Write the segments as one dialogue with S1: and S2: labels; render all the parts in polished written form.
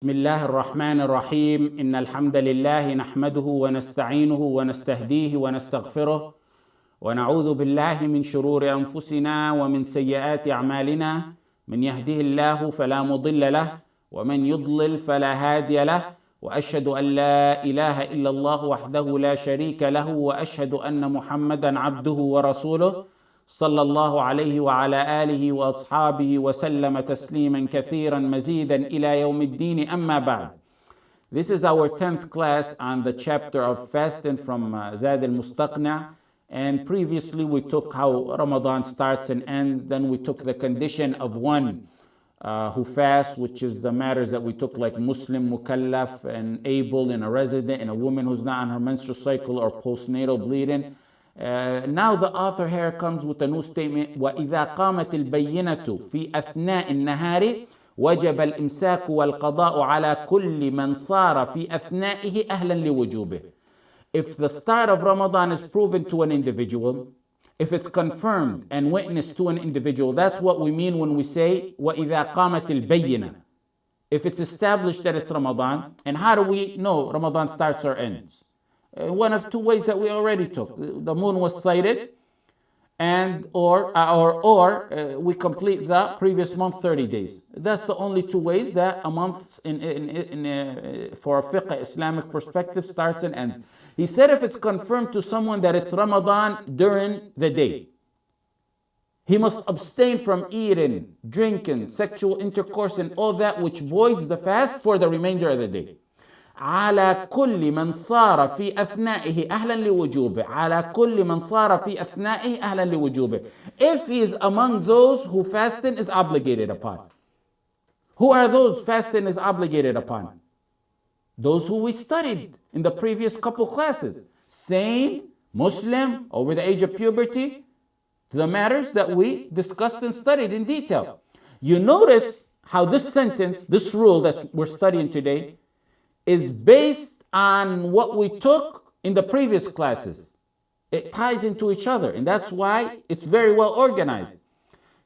S1: بسم الله الرحمن الرحيم إن الحمد لله نحمده ونستعينه ونستهديه ونستغفره ونعوذ بالله من شرور أنفسنا ومن سيئات أعمالنا من يهده الله فلا مضل له ومن يضلل فلا هادي له وأشهد أن لا إله إلا الله وحده لا شريك له وأشهد أن محمدا عبده ورسوله صلى الله عليه وعلى آله وأصحابه وسلم تسليما كثيرا مزيدا إلى يوم الدين أما بعد. This is our 10th class on the chapter of fasting from Zaad al-Mustaqni, and previously we took how Ramadan starts and ends. Then we took the condition of one who fasts, which is the matters that we took, like Muslim, mukallaf, and able, and a resident, and a woman who's not on her menstrual cycle or postnatal bleeding. Now the author here comes with a new statement. وَإِذَا قَامَتِ الْبَيِّنَةُ فِي أَثْنَاءِ النَّهَارِ وَجَبَ الْإِمْسَاكُ وَالْقَضَاءُ عَلَى كُلِّ مَنْ صَارَ فِي أَثْنَائِهِ أَهْلًا لِوُجُوبِهِ. If the start of Ramadan is proven to an individual, if it's confirmed and witnessed to an individual, that's what we mean when we say وَإِذَا قَامَتِ الْبَيِّنَةُ. If it's established that it's Ramadan. And how do we know Ramadan starts or ends? One of two ways that we already took. The moon was sighted, and or we complete the previous month 30 days. That's the only two ways that a month for a fiqh Islamic perspective starts and ends. He said if it's confirmed to someone that it's Ramadan during the day, he must abstain from eating, drinking, sexual intercourse, and all that which voids the fast for the remainder of the day. على كل من صار في أثنائه أهلا لوجوبه. على كل من صار في أثنائه أهلا لوجوبه. If he is among those who fasting is obligated upon. Who are those fasting is obligated upon? Those who we studied in the previous couple classes. Sane, Muslim, over the age of puberty. The matters that we discussed and studied in detail. You notice how this sentence, this rule that we're studying today, is based on what we took in the previous classes. It ties into each other, and that's why it's very well organized.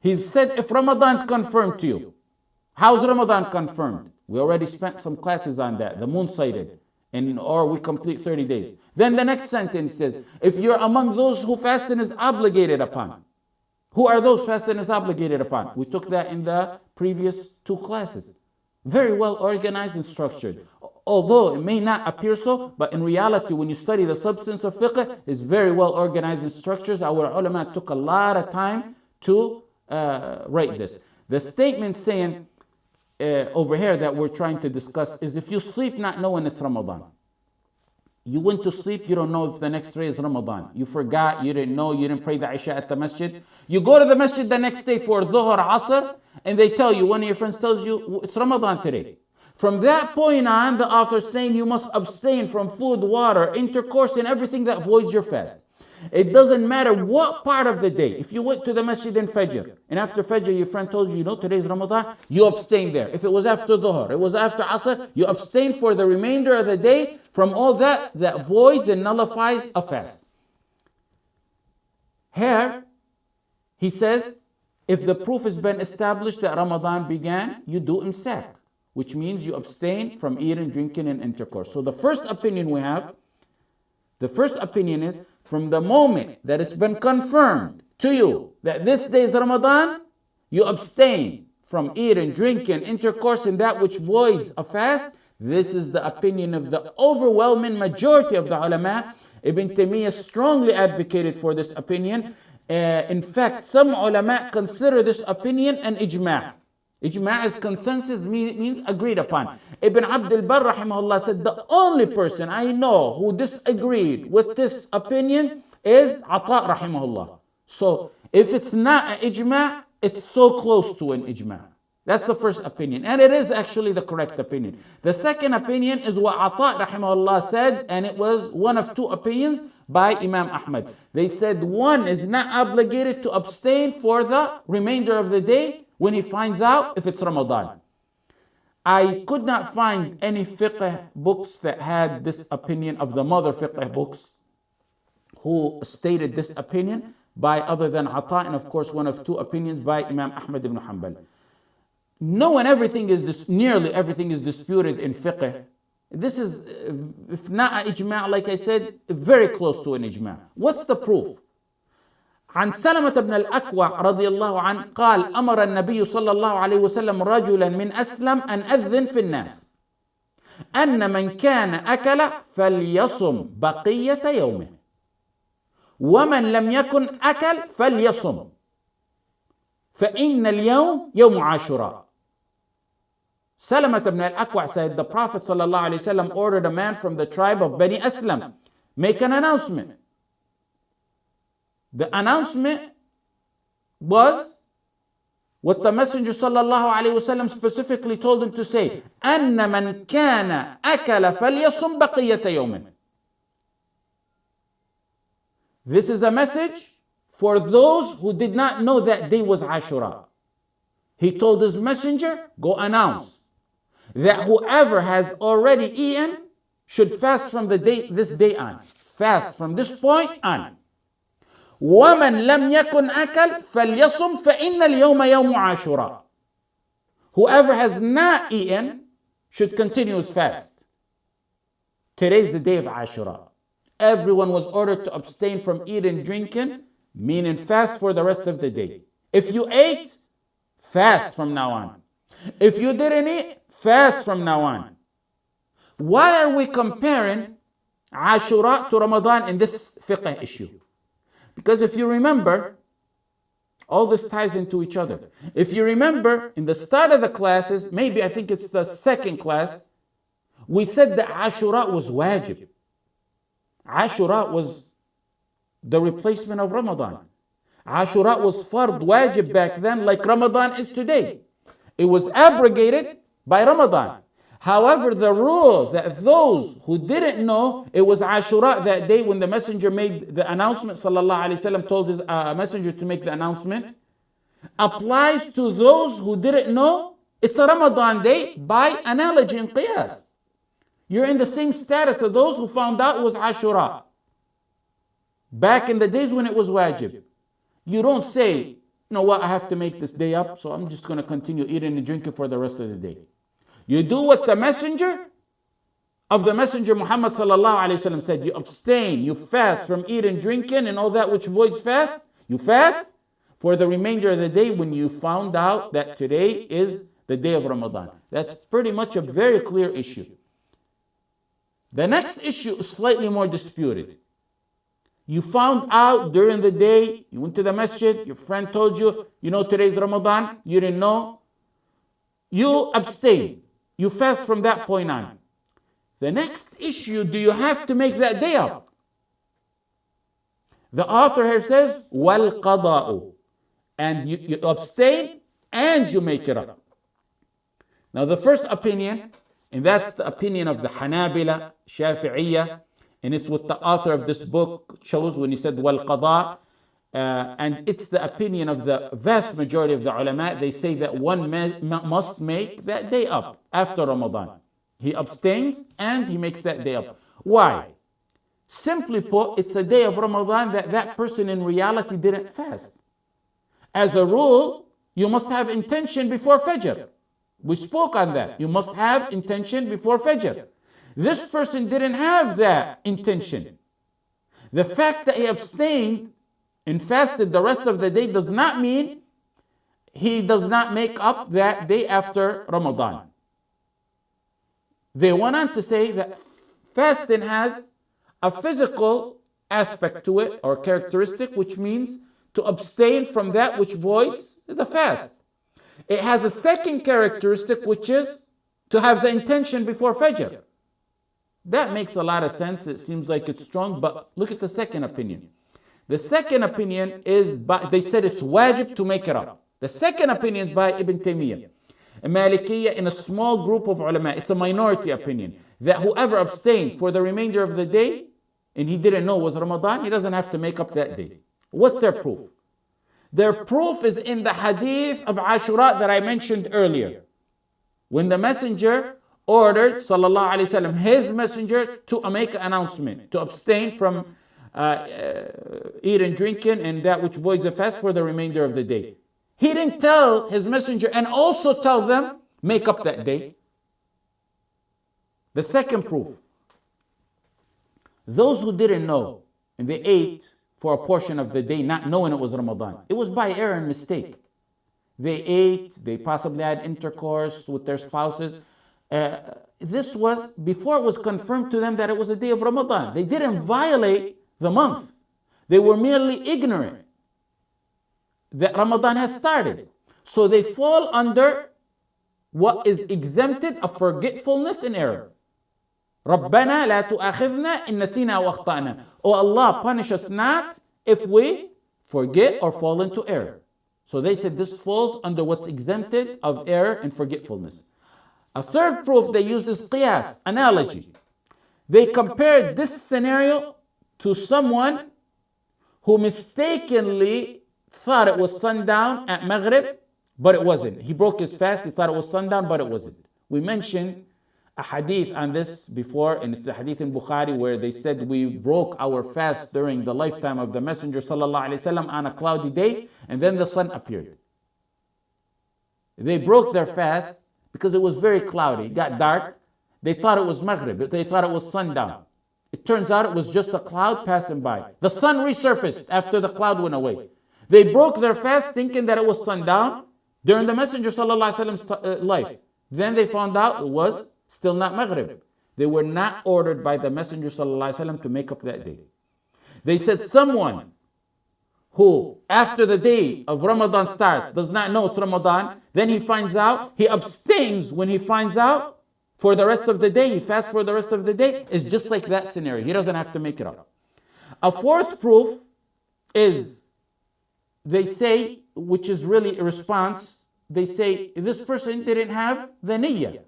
S1: He said if Ramadan is confirmed to you, how's Ramadan confirmed? We already spent some classes on that, the moon sighted, or we complete 30 days. Then the next sentence says, if you're among those who fasting is obligated upon. Who are those fasting is obligated upon? We took that in the previous two classes. Very well organized and structured. Although it may not appear so, but in reality, when you study the substance of fiqh, it's very well organized in structures. Our ulama took a lot of time to write this. The statement saying over here that we're trying to discuss is if you sleep not knowing it's Ramadan. You went to sleep, you don't know if the next day is Ramadan. You forgot, you didn't know, you didn't pray the Isha at the masjid. You go to the masjid the next day for Dhuhr, Asr, and they tell you, one of your friends tells you, it's Ramadan today. From that point on, the author is saying you must abstain from food, water, intercourse, and everything that voids your fast. It doesn't matter what part of the day. If you went to the masjid in Fajr, and after Fajr your friend told you, you know, today's Ramadan, you abstain there. If it was after Dhuhr, it was after Asr, you abstain for the remainder of the day from all that voids and nullifies a fast. Here, he says, if the proof has been established that Ramadan began, you do imsak, which means you abstain from eating, drinking, and intercourse. So the first opinion we have, is from the moment that it's been confirmed to you that this day is Ramadan, you abstain from eating, drinking, intercourse, and that which voids a fast. This is the opinion of the overwhelming majority of the ulama. Ibn Taymiyyah strongly advocated for this opinion. In fact, some ulama consider this opinion an ijma'. Ijma' is consensus, means agreed upon. Ibn Abd al-Barr rahimahullah said the only person I know who disagreed with this opinion is Ata rahimahullah. So if it's not an ijma', it's so close to an ijma'. That's the first opinion, and it is actually the correct opinion. The second opinion is what Ata rahimahullah said, and it was one of two opinions by Imam Ahmad. They said one is not obligated to abstain for the remainder of the day when he finds out if it's Ramadan. I could not find any fiqh books that had this opinion of the mother fiqh books who stated this opinion by other than Ata, and of course one of two opinions by Imam Ahmad ibn Hanbal. knowing nearly everything is disputed in fiqh, this is, if not an ijma', like I said, very close to an ijma'. What's the proof? عن سلمة بن الأكوع رضي الله عنه قال أمر النبي صلى الله عليه وسلم رجلا من أسلم أن أذن في الناس أن من كان أكل فليصم بقية يومه ومن لم يكن أكل فليصم فإن اليوم يوم عاشوراء. Salamat ibn al-Aqwa said the Prophet ﷺ ordered a man from the tribe of Bani Aslam make an announcement. The announcement was what the Messenger ﷺ specifically told him to say, أن من كان أكل فليصم بقية يومه. This is a message for those who did not know that day was Ashura. He told his messenger, go announce that whoever has already eaten should fast from this day on. Fast from this point on. وَمَنْ لَمْ يَكُنْ أَكَلْ فَلْيَصُمْ فَإِنَّ الْيَوْمَ يَوْمُ عَاشُرَاء. Whoever has not eaten should continue his fast. Today's the day of Ashura. Everyone was ordered to abstain from eating and drinking, meaning fast for the rest of the day. If you ate, fast from now on. If you didn't eat, fast from now on. Why are we comparing Ashura to Ramadan in this fiqh issue? Because if you remember, all this ties into each other. If you remember, in the start of the classes, maybe I think it's the second class, we said that Ashura was wajib. Ashura was the replacement of Ramadan. Ashura was fard, wajib back then, like Ramadan is today. It was abrogated by Ramadan. However, the rule that those who didn't know it was Ashura that day when the messenger made the announcement, sallallahu alaihi wasallam told his messenger to make the announcement, applies to those who didn't know it's a Ramadan day by analogy and qiyas. You're in the same status as those who found out it was Ashura back in the days when it was wajib. You don't say, you know what, I have to make this day up, so I'm just going to continue eating and drinking for the rest of the day. You do what the messenger of the messenger Muhammad sallallahu alaihi wasallam said. You abstain, you fast from eating, drinking, and all that which voids fast. You fast for the remainder of the day when you found out that today is the day of Ramadan. That's pretty much a very clear issue. The next issue is slightly more disputed. You found out during the day, you went to the masjid, your friend told you, you know today's Ramadan, you didn't know. You abstain. You fast from that point on. The next issue, do you have to make that day up? The author here says, وَالْقَضَاءُ. And you abstain and you make it up. Now the first opinion, and that's the opinion of the Hanabila, Shafi'iyya, and it's what the author of this book chose when he said wal-qada, and it's the opinion of the vast majority of the ulama. They say that one must make that day up after Ramadan. He abstains and he makes that day up. Why? Simply put, it's a day of Ramadan that person in reality didn't fast. As a rule, you must have intention before Fajr. We spoke on that. You must have intention before Fajr. This person didn't have that intention. The fact that he abstained and fasted the rest of the day does not mean he does not make up that day after Ramadan. They went on to say that fasting has a physical aspect to it or characteristic, which means to abstain from that which voids the fast. It has a second characteristic, which is to have the intention before Fajr. That makes a lot of sense. It seems like it's strong, but look at the second opinion. The second opinion is, they said it's wajib to make it up. The second opinion is by Ibn Taymiyyah, a Malikiyya, in a small group of ulama. It's a minority opinion that whoever abstained for the remainder of the day and he didn't know it was Ramadan, he doesn't have to make up that day. What's their proof? Their proof is in the hadith of Ashura that I mentioned earlier. When the messenger ordered, sallallahu alaihi wasallam, his messenger to make an announcement, to abstain from eating, drinking, and that which voids the fast for the remainder of the day. He didn't tell his messenger and also tell them, make up that day. The second proof, those who didn't know and they ate for a portion of the day not knowing it was Ramadan, it was by error and mistake. They ate, they possibly had intercourse with their spouses. This was before it was confirmed to them that it was a day of Ramadan. They didn't violate the month. They were merely ignorant that Ramadan has started. So they fall under what is exempted of forgetfulness and error. رَبَّنَا لَا تُؤَخِذْنَا إِن نَسِينَا وَأَخْطَأْنَا. Oh Allah, punish us not if we forget or fall into error. So they said this falls under what's exempted of error and forgetfulness. A third proof they used is qiyas, analogy. They compared this scenario to someone who mistakenly thought it was sundown at Maghrib, but it wasn't. He broke his fast, he thought it was sundown, but it wasn't. We mentioned a hadith on this before, and it's a hadith in Bukhari where they said we broke our fast during the lifetime of the Messenger ﷺ on a cloudy day, and then the sun appeared. They broke their fast because it was very cloudy, it got dark. They thought it was Maghrib, they thought it was sundown. It turns out it was just a cloud passing by. The sun resurfaced after the cloud went away. They broke their fast thinking that it was sundown during the Messenger ﷺ's life. Then they found out it was still not Maghrib. They were not ordered by the Messenger ﷺ to make up that day. They said someone who after the day of Ramadan starts does not know it's Ramadan, then he finds out, he abstains when he finds out for the rest of the day, he fasts for the rest of the day. It's just like that scenario. He doesn't have to make it up. A fourth proof is, they say, which is really a response, they say this person didn't have the niyyah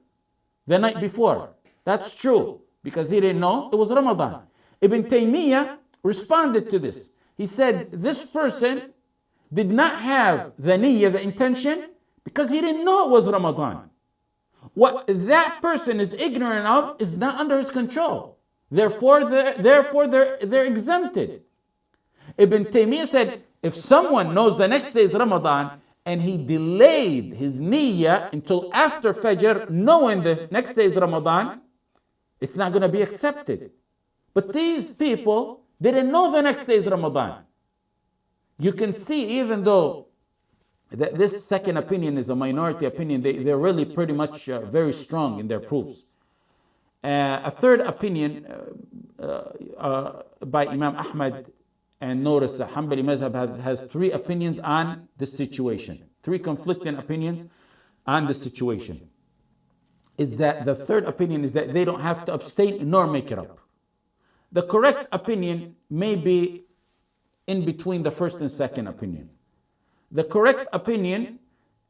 S1: the night before. That's true, because he didn't know it was Ramadan. Ibn Taymiyyah responded to this. He said this person did not have the niyyah, the intention, because he didn't know it was Ramadan. What that person is ignorant of is not under his control. Therefore, they're exempted. Ibn Taymiyyah said, if someone knows the next day is Ramadan, and he delayed his niyyah until after Fajr, knowing the next day is Ramadan, it's not going to be accepted. But these people didn't know the next day is Ramadan. You can see, even though this second opinion is a minority opinion, they're really pretty much very strong in their proofs. A third opinion by Imam Ahmad, and notice the Hanbali Mazhab has three opinions on this situation, three conflicting opinions on the situation. Is that the third opinion is that they don't have to abstain nor make it up. The correct opinion may be in between the first and second opinion. The correct opinion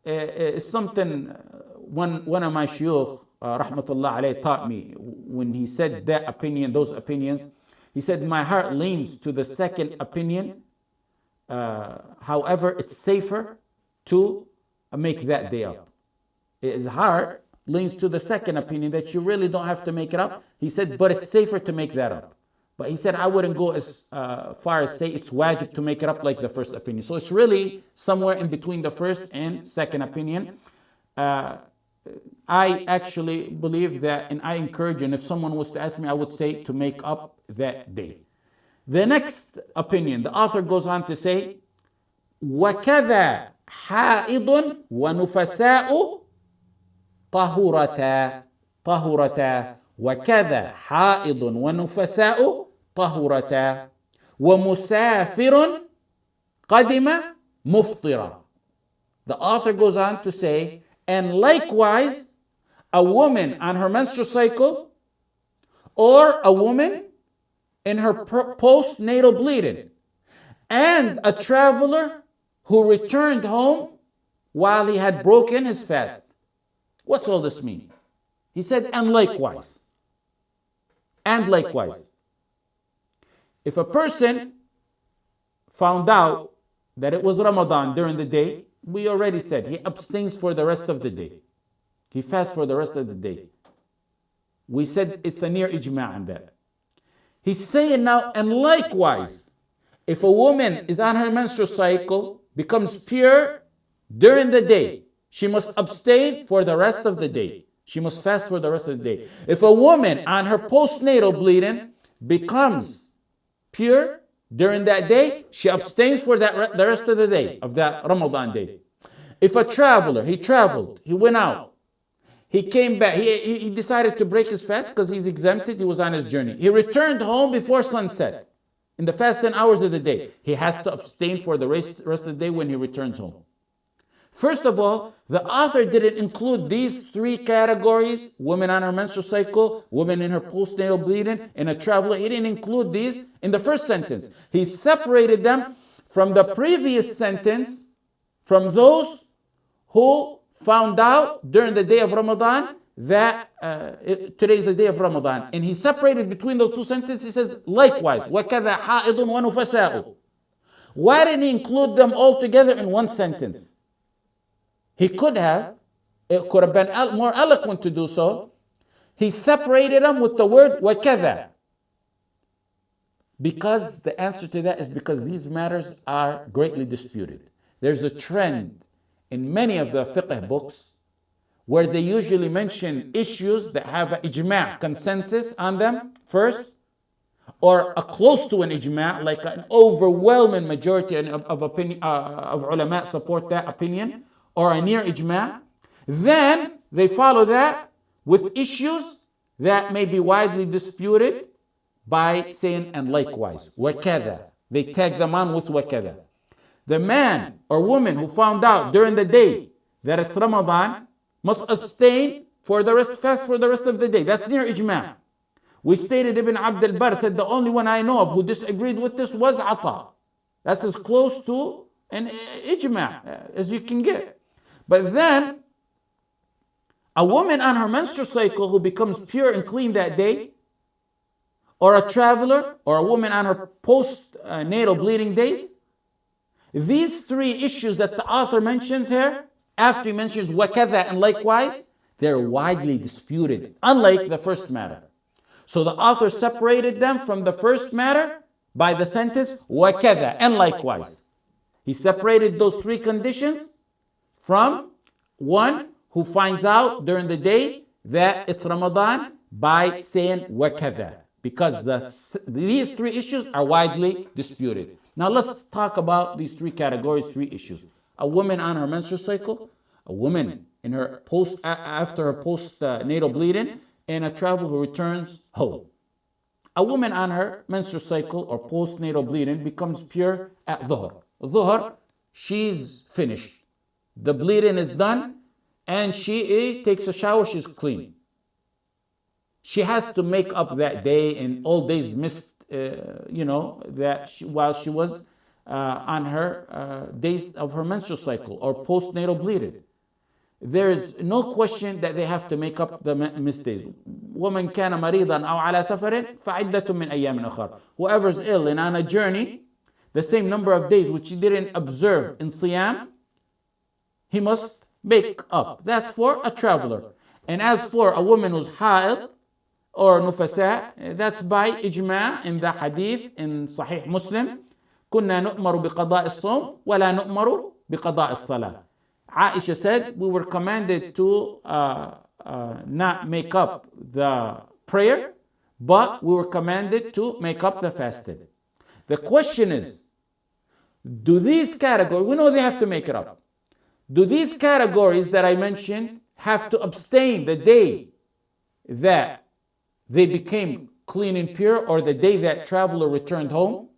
S1: is something one of my shuyukh, rahmatullah alayhi, taught me when he said that opinion, those opinions. He said, my heart leans to the second opinion. However, it's safer to make that day up. His heart leans to the second opinion that you really don't have to make it up. He said, but it's safer to make that up. But he said, I wouldn't go as far as say it's wajib to make it up like the first opinion. So it's really somewhere in between the first and second opinion. I actually believe that, and I encourage, and if someone was to ask me, I would say to make up that day. The next opinion, the author goes on to say, وَكَذَا حَائِضٌ وَنُفَسَاءُ طَهُرَتَا وَكَذَا حَائِضٌ وَنُفَسَاءُ طَهُرَتَا وَمُسَافِرٌ قَدِمَ مُفْطِرًا. The author goes on to say, and likewise, a woman on her menstrual cycle, or a woman in her postnatal bleeding, and a traveler who returned home while he had broken his fast. What's all this mean? He said, and likewise. And likewise. If a person found out that it was Ramadan during the day, we already said he abstains for the rest of the day. He fasts for the rest of the day. We said it's a near ijma' on that. He's saying now, and likewise, if a woman is on her menstrual cycle, becomes pure during the day, she must abstain for the rest of the day. She must fast for the rest of the day. If a woman on her postnatal bleeding becomes pure during that day, she abstains for the rest of the day, of that Ramadan day. If a traveler, he traveled, he went out, he came back, he decided to break his fast because he's exempted, he was on his journey. He returned home before sunset in the fasting hours of the day. He has to abstain for the rest of the day when he returns home. First of all, the author didn't include these three categories: women on her menstrual cycle, women in her postnatal bleeding, and a traveler. He didn't include these in the first sentence. He separated them from the previous sentence, from those who found out during the day of Ramadan that today is the day of Ramadan. And he separated between those two sentences. He says, likewise, وَكَذَا حَائِضٌ وَنُفَسَاءُ. Why didn't he include them all together in one sentence? He could have, it could have been more eloquent to do so. He separated them with the word وَكَذَا. Because the answer to that is because these matters are greatly disputed. There's a trend in many of the fiqh books where they usually mention issues that have an ijma', consensus on them first, or a close to an ijma', like an overwhelming majority of ulama support that opinion, or a near ijma'. Then they follow that with issues that may be widely disputed by saying, and likewise, وَكَذَا. They tag them on with وَكَذَا. The man or woman who found out during the day that it's Ramadan must abstain fast for the rest of the day. That's near ijma'. We stated Ibn Abd al-Barr said the only one I know of who disagreed with this was Ata. That's as close to an ijma' as you can get. But then, a woman on her menstrual cycle who becomes pure and clean that day, or a traveler, or a woman on her post-natal bleeding days, these three issues that the author mentions here, after he mentions وَكَذَا and likewise, they're widely disputed, unlike the first matter. So the author separated them from the first matter by the sentence وَكَذَا and likewise. He separated those three conditions from one who finds out during the day that it's Ramadan by saying وَكَذَا, because these three issues are widely disputed. Now let's talk about these three categories, three issues. A woman on her menstrual cycle, a woman in her after her postnatal bleeding, and a traveler who returns home. A woman on her menstrual cycle or postnatal bleeding becomes pure at dhuhr. Dhuhr, she's finished. The bleeding is done, and she takes a shower, she's clean. She has to make up that day and all days missed, while she was on her days of her menstrual cycle or postnatal bleeding. There is no question that they have to make up the missed days. وَمَنْ كَانَ مَرِيضًا أَوْ عَلَى سَفَرٍ فَعِدَّةٌ مِّنْ أَيَّامٍ أُخَرَ. Whoever's ill and on a journey, the same number of days which he didn't observe in Siyam, he must make up. That's for a traveler. And as for a woman who's ha'id or nufasa, that's by ijma' in the hadith in Sahih Muslim. كُنَّا نُؤْمَرُ بِقَضَاءِ الصَّوْمِ وَلَا نُؤْمَرُ بِقَضَاءِ الصَّلَاةِ. Aisha said, we were commanded to not make up the prayer, but we were commanded to make up the fasting. The question is, do these categories, we know they have to make it up. Do these categories that I mentioned have to abstain the day that they became clean and pure or the day that traveler returned home?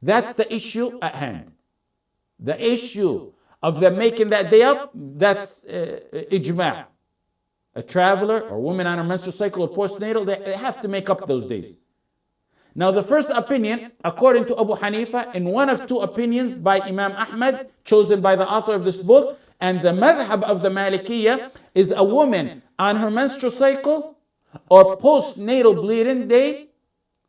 S1: That's the issue at hand. The issue of them making that day up, that's ijma'. A traveler or woman on a menstrual cycle or postnatal, they have to make up those days. Now the first opinion, according to Abu Hanifa, in one of two opinions by Imam Ahmad, chosen by the author of this book, and the madhab of the Malikiyya, is a woman on her menstrual cycle or postnatal bleeding day,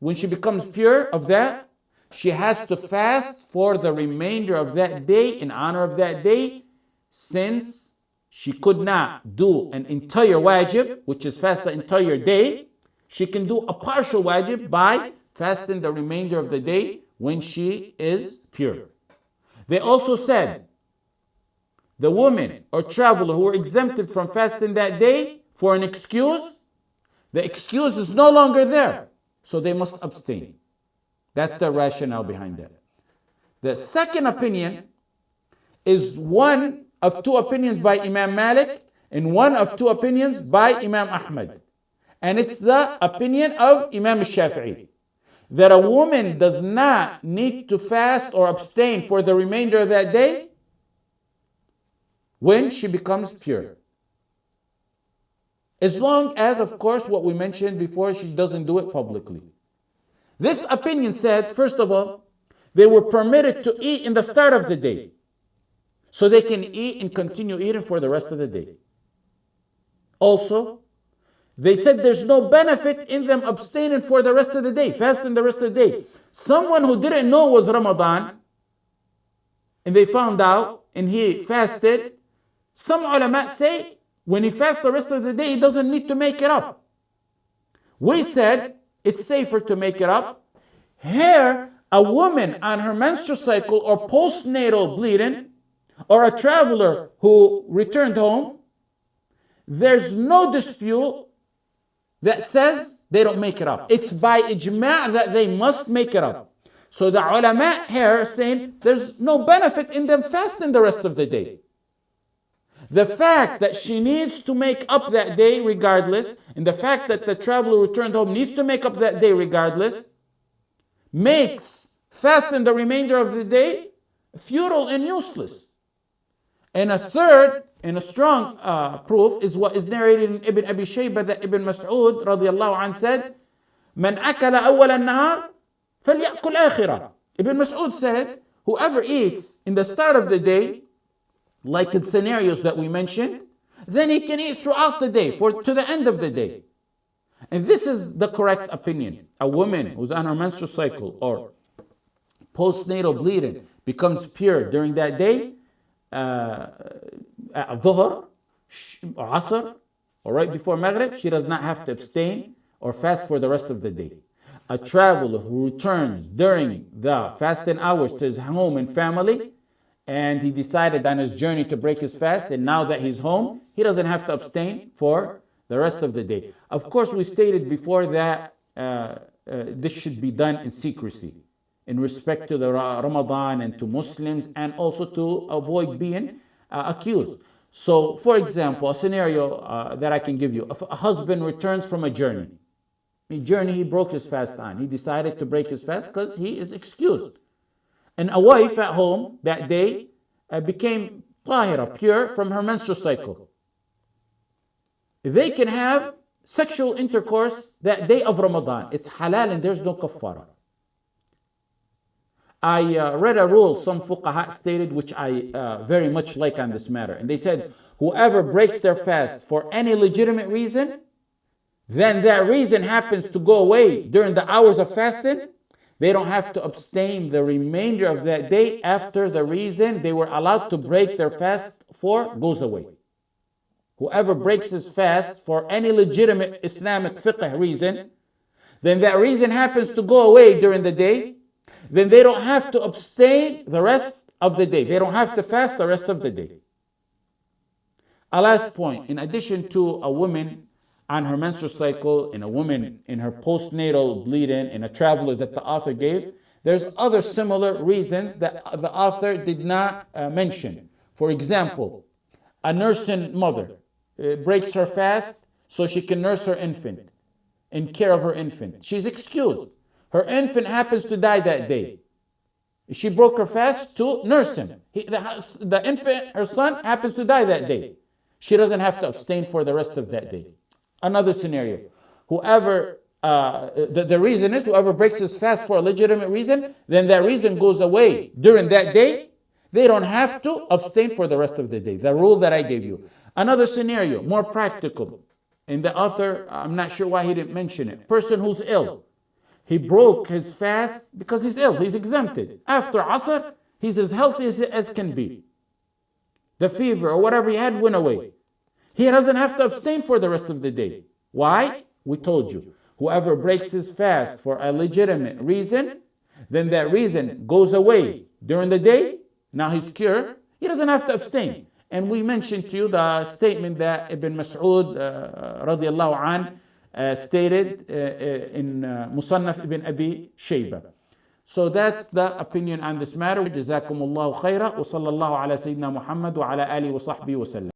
S1: when she becomes pure of that, she has to fast for the remainder of that day in honor of that day, since she could not do an entire wajib, which is fast the entire day. She can do a partial wajib by fasting the remainder of the day when she is pure. They also said the woman or traveler who were exempted from fasting that day for an excuse, the excuse is no longer there, so they must abstain. That's the rationale behind that. The second opinion is one of two opinions by Imam Malik and one of two opinions by Imam Ahmad. And it's the opinion of Imam Shafi'i, that a woman does not need to fast or abstain for the remainder of that day when she becomes pure. As long as, of course, what we mentioned before, she doesn't do it publicly. This opinion said, first of all, they were permitted to eat in the start of the day, so they can eat and continue eating for the rest of the day. Also, they said there's no benefit in them abstaining for the rest of the day, fasting the rest of the day. Someone who didn't know it was Ramadan, and they found out, and he fasted, some ulama say, when he fasts the rest of the day, he doesn't need to make it up. We said, it's safer to make it up. Here, a woman on her menstrual cycle or postnatal bleeding, or a traveler who returned home, there's no dispute that says they don't make it up. It's by ijma' that they must make it up. So the ulama here are saying there's no benefit in them fasting the rest of the day. The fact that she needs to make up that day regardless, and the fact that the traveler returned home needs to make up that day regardless, makes fasting the remainder of the day futile and useless. And a third, and a strong proof, is what is narrated in Ibn Abi Shaybah, that Ibn Mas'ud radiallahu anh said, "Man akala awwal al-nahar, falyakul akhirah." Ibn Mas'ud said, whoever eats in the start of the day, like in scenarios that we mentioned, then he can eat throughout the day, to the end of the day. And this is the correct opinion. A woman who's on her menstrual cycle or postnatal bleeding becomes pure during that day, at Dhuhr, Asr, or right before Maghrib, she does not have to abstain or fast for the rest of the day. A traveler who returns during the fasting hours to his home and family, and he decided on his journey to break his fast, and now that he's home, he doesn't have to abstain for the rest of the day. Of course, we stated before that this should be done in secrecy, in respect to the Ramadan and to Muslims, and also to avoid being accused. So, for example, a scenario that I can give you: if a husband returns from a journey, he broke his fast on. He decided to break his fast because he is excused. And a wife at home that day became tahira, pure from her menstrual cycle. They can have sexual intercourse that day of Ramadan. It's halal and there's no kaffara. I read a rule some fuqaha stated, which I very much like on this matter. And they said, whoever breaks their fast for any legitimate reason, then that reason happens to go away during the hours of fasting, they don't have to abstain the remainder of that day after the reason they were allowed to break their fast for goes away. Whoever breaks his fast for any legitimate Islamic fiqh reason, then that reason happens to go away during the day, then they don't have to abstain the rest of the day. They don't have to fast the rest of the day. A last point, in addition to a woman on her menstrual cycle, and a woman in her postnatal bleeding, and a traveler that the author gave, there's other similar reasons that the author did not mention. For example, a nursing mother breaks her fast so she can nurse her infant and care of her infant. She's excused. Her infant happens to die that day. She broke her fast to nurse him. The infant, her son, happens to die that day. She doesn't have to abstain for the rest of that day. Another scenario, the reason is whoever breaks his fast for a legitimate reason, then that reason goes away during that day. They don't have to abstain for the rest of the day. The rule that I gave you. Another scenario, more practical, and the author, I'm not sure why he didn't mention it. Person who's ill. He broke his fast because he's ill. He's exempted. After Asr, he's as healthy as can be. The fever or whatever he had went away. He doesn't have to abstain for the rest of the day. Why? We told you. Whoever breaks his fast for a legitimate reason, then that reason goes away during the day. Now he's cured. He doesn't have to abstain. And we mentioned to you the statement that Ibn Mas'ud radiallahu anh stated in Musannaf ibn Abi Shayba. So that's the opinion on this matter. جزاكم الله خيرا وصلى الله على سيدنا محمد وعلى آله وصحبه وسلم.